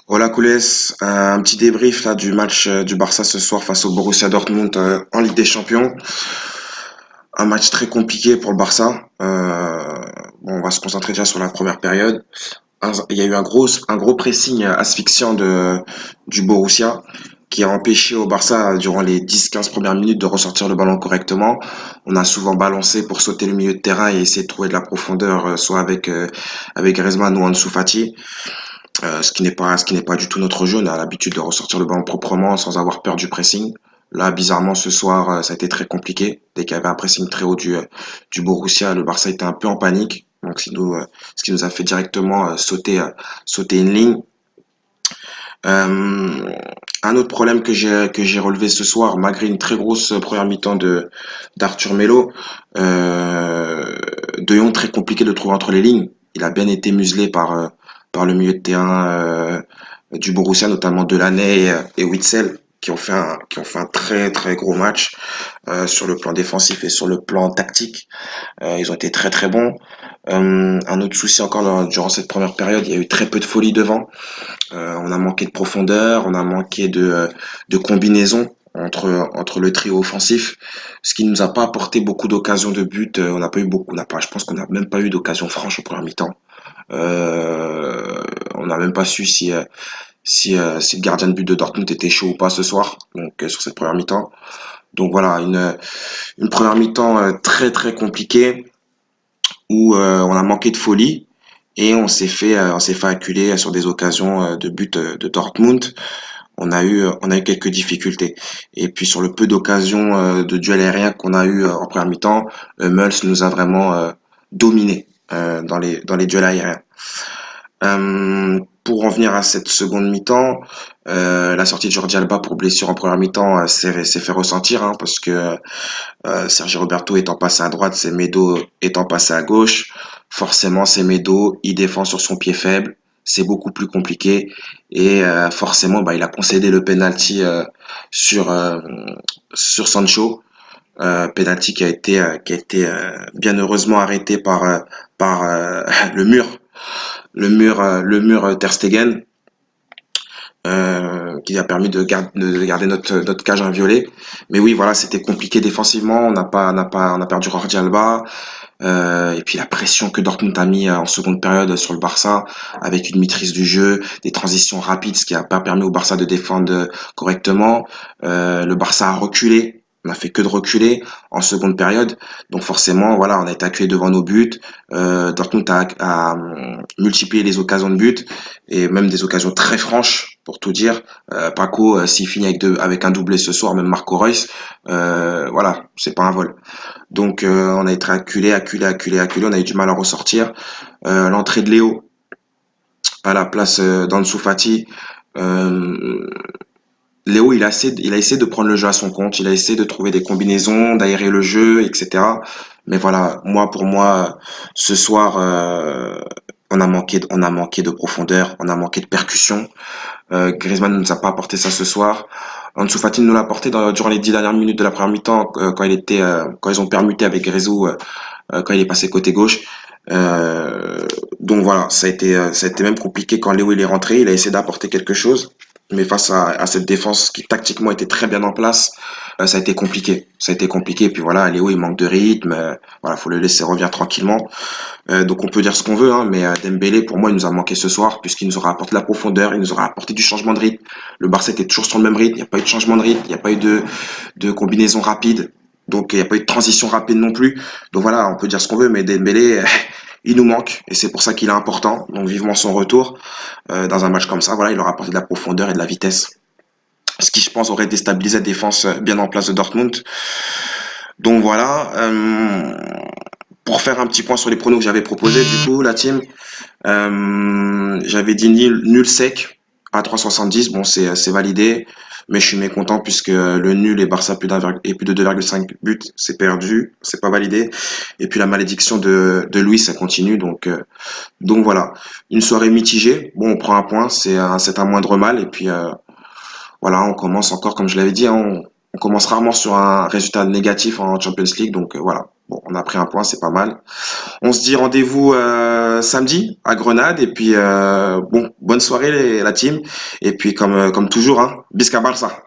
Hola Coules, un petit débrief là du match du Barça ce soir face au Borussia Dortmund en Ligue des Champions. Un match très compliqué pour le Barça. Bon, on va se concentrer déjà sur la première période. Il y a eu un gros pressing asphyxiant du Borussia qui a empêché au Barça durant les 10-15 premières minutes de ressortir le ballon correctement. On a souvent balancé pour sauter le milieu de terrain et essayer de trouver de la profondeur, soit avec Griezmann ou Ansu Fati. Ce qui n'est pas du tout notre jeu. On a l'habitude de ressortir le ballon proprement sans avoir peur du pressing. Là, bizarrement, ce soir, ça a été très compliqué. Dès qu'il y avait un pressing très haut du Borussia, le Barça était un peu en panique. Donc, ce qui nous a fait directement sauter une ligne. Euh, un autre problème que j'ai relevé ce soir, malgré une très grosse première mi-temps d'Arthur Melo, De Jong très compliqué de trouver entre les lignes. Il a bien été muselé par le milieu de terrain du Borussia, notamment Delaney et Witsel, qui ont fait un très très gros match sur le plan défensif et sur le plan tactique. Ils ont été très très bons. Un autre souci encore durant cette première période, il y a eu très peu de folie devant. On a manqué de profondeur, on a manqué de combinaison entre le trio offensif, ce qui nous a pas apporté beaucoup d'occasions de but. On n'a pas eu beaucoup, je pense qu'on n'a même pas eu d'occasion franche au premier mi-temps. On n'a même pas su si le gardien de but de Dortmund était chaud ou pas ce soir, donc sur cette première mi-temps. Donc voilà, une première mi-temps très très compliquée où on a manqué de folie et on s'est fait acculer sur des occasions de but de Dortmund. On a eu quelques difficultés. Et puis sur le peu d'occasions de duel aérien qu'on a eu en première mi-temps, Meuls nous a vraiment dominé dans les duels aériens. Pour en venir à cette seconde mi-temps, la sortie de Jordi Alba pour blessure en première mi-temps s'est fait ressentir, hein, parce que Sergio Roberto étant passé à droite, Semedo étant passé à gauche, forcément Semedo, il défend sur son pied faible, c'est beaucoup plus compliqué et forcément il a concédé le penalty sur sur Sancho, penalty qui a été bien heureusement arrêté par le mur Ter Stegen, qui a permis de garder notre cage inviolée. Mais oui, voilà, c'était compliqué défensivement. On a perdu Jordi Alba. Et puis la pression que Dortmund a mis en seconde période sur le Barça, avec une maîtrise du jeu, des transitions rapides, ce qui n'a pas permis au Barça de défendre correctement. Le Barça a reculé. On a fait que de reculer en seconde période. Donc forcément, voilà, on a été acculé devant nos buts. Dortmund a multiplié les occasions de but et même des occasions très franches, pour tout dire. Paco, s'il finit avec un doublé ce soir, même Marco Reus, voilà, c'est pas un vol. Donc on a été acculé, acculé, acculé, acculé. On a eu du mal à ressortir. L'entrée de Léo à la place d'Ansu Fati. Euh, Léo, il a essayé de prendre le jeu à son compte. Il a essayé de trouver des combinaisons, d'aérer le jeu, etc. Mais voilà, pour moi, ce soir, on a manqué de profondeur, on a manqué de percussion. Griezmann ne nous a pas apporté ça ce soir. Ansu Fati nous l'a apporté durant les 10 dernières minutes de la première mi-temps, quand ils ont permuté avec Grezou, quand il est passé côté gauche. Donc voilà, ça a été même compliqué quand Léo il est rentré. Il a essayé d'apporter quelque chose, mais face à cette défense qui tactiquement était très bien en place, ça a été compliqué. Ça a été compliqué. Et puis voilà, Léo il manque de rythme. Voilà, faut le laisser revenir tranquillement. Donc on peut dire ce qu'on veut, hein, mais Dembélé, pour moi, il nous a manqué ce soir, puisqu'il nous aura apporté de la profondeur, il nous aura apporté du changement de rythme. Le Barça était toujours sur le même rythme, il n'y a pas eu de changement de rythme, il n'y a pas eu de combinaison rapide, donc il n'y a pas eu de transition rapide non plus. Donc voilà, on peut dire ce qu'on veut, mais Dembélé, il nous manque, et c'est pour ça qu'il est important. Donc vivement son retour dans un match comme ça. Voilà, il aura apporté de la profondeur et de la vitesse, ce qui, je pense, aurait déstabilisé la défense bien en place de Dortmund. Donc voilà, pour faire un petit point sur les pronos que j'avais proposés, du coup, la team, j'avais dit nul sec à 3,70. Bon, c'est validé, mais je suis mécontent puisque le nul et Barça et plus de 2,5 buts, c'est perdu, c'est pas validé. Et puis la malédiction de Luis, ça continue. Donc voilà, une soirée mitigée. Bon, on prend un point, c'est un moindre mal. Et puis voilà, on commence encore, comme je l'avais dit, hein, on On commence rarement sur un résultat négatif en Champions League, donc voilà. Bon, on a pris un point, c'est pas mal. On se dit rendez-vous samedi à Grenade et puis bon, bonne soirée la team et puis comme toujours, hein, Bisca Barça.